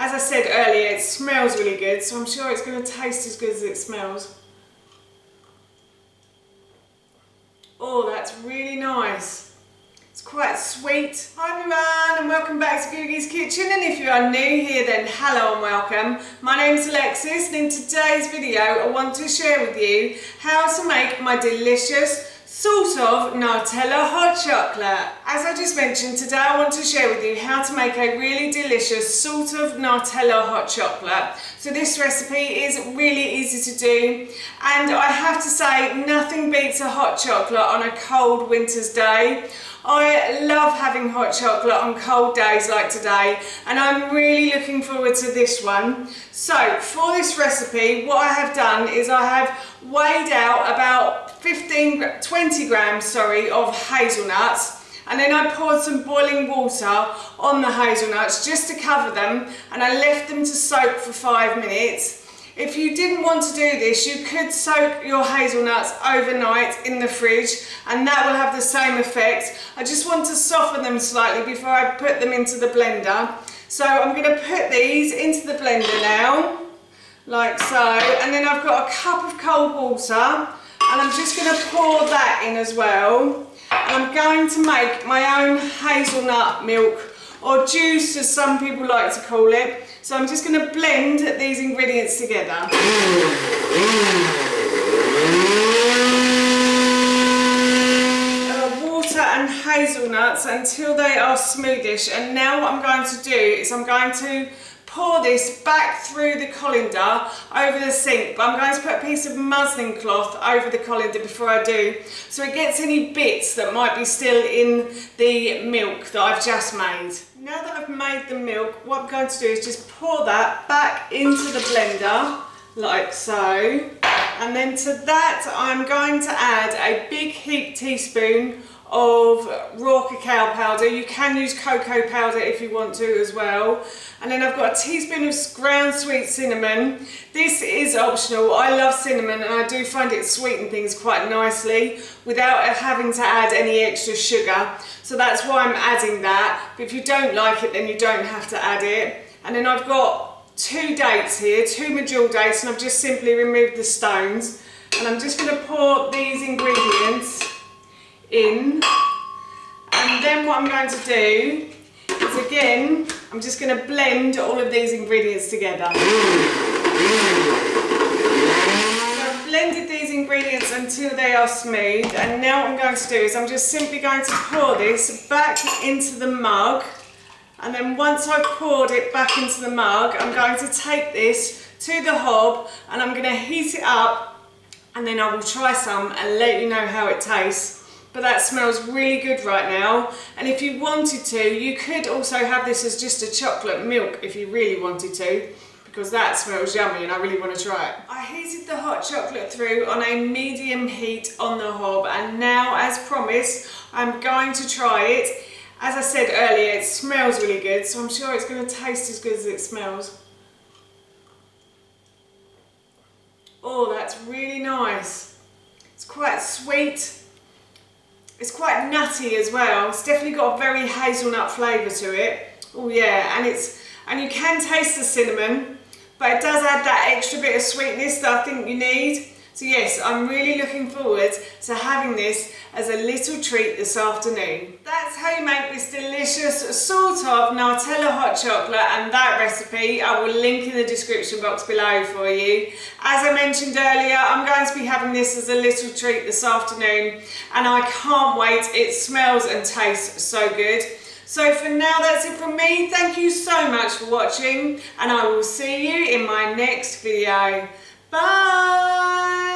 As I said earlier, it smells really good, so I'm sure it's going to taste as good as it smells. Oh, that's really nice. It's quite sweet. Hi everyone and welcome back to Googie's Kitchen, and if you are new here then hello and welcome. My name's Alexis, and in today's video I want to share with you how to make my delicious sort of Nutella hot chocolate. As I just mentioned, today I want to share with you how to make a really delicious sort of Nutella hot chocolate. So this recipe is really easy to do, and I have to say nothing beats a hot chocolate on a cold winter's day. I love having hot chocolate on cold days like today, and I'm really looking forward to this one. So for this recipe, what I have done is I have weighed out about 20 grams of hazelnuts, and then I poured some boiling water on the hazelnuts just to cover them, and I left them to soak for 5 minutes. If you didn't want to do this, you could soak your hazelnuts overnight in the fridge, and that will have the same effect. I just want to soften them slightly before I put them into the blender. So I'm going to put these into the blender now, like so, and then I've got a cup of cold water, and I'm just going to pour that in as well. And I'm going to make my own hazelnut milk, or juice as some people like to call it. So I'm just going to blend these ingredients together. Water and hazelnuts until they are smoothish. And now what I'm going to do is I'm going to pour this back through the colander over the sink, but I'm going to put a piece of muslin cloth over the colander before I do, so it gets any bits that might be still in the milk that I've just made. Now that I've made the milk, what I'm going to do is just pour that back into the blender, like so, and then to that I'm going to add a big heaped teaspoon of raw cacao powder. You can use cocoa powder if you want to as well. And then I've got a teaspoon of ground sweet cinnamon. This is optional. I love cinnamon, and I do find it sweeten things quite nicely without having to add any extra sugar. So that's why I'm adding that. But if you don't like it, then you don't have to add it. And then I've got 2 dates here, 2 medjool dates, and I've just simply removed the stones. And I'm just going to pour these ingredients in, and then what I'm going to do is, again, I'm just going to blend all of these ingredients together. So I've blended these ingredients until they are smooth, and now what I'm going to do is I'm just simply going to pour this back into the mug, and then once I've poured it back into the mug, I'm going to take this to the hob and I'm going to heat it up, and then I will try some and let you know how it tastes. But that smells really good right now, and if you wanted to, you could also have this as just a chocolate milk if you really wanted to, because that smells yummy and I really want to try it. I heated the hot chocolate through on a medium heat on the hob, and now, as promised, I'm going to try it. As I said earlier, it smells really good, so I'm sure it's going to taste as good as it smells. Oh, that's really nice. It's quite sweet. It's quite nutty as well. It's definitely got a very hazelnut flavour to it. Oh yeah, and you can taste the cinnamon, but it does add that extra bit of sweetness that I think you need. So yes, I'm really looking forward to having this as a little treat this afternoon. That's how you make this delicious sort of Nutella hot chocolate, and that recipe I will link in the description box below for you. As I mentioned earlier, I'm going to be having this as a little treat this afternoon, and I can't wait. It smells and tastes so good. So for now, that's it from me. Thank you so much for watching, and I will see you in my next video. Bye!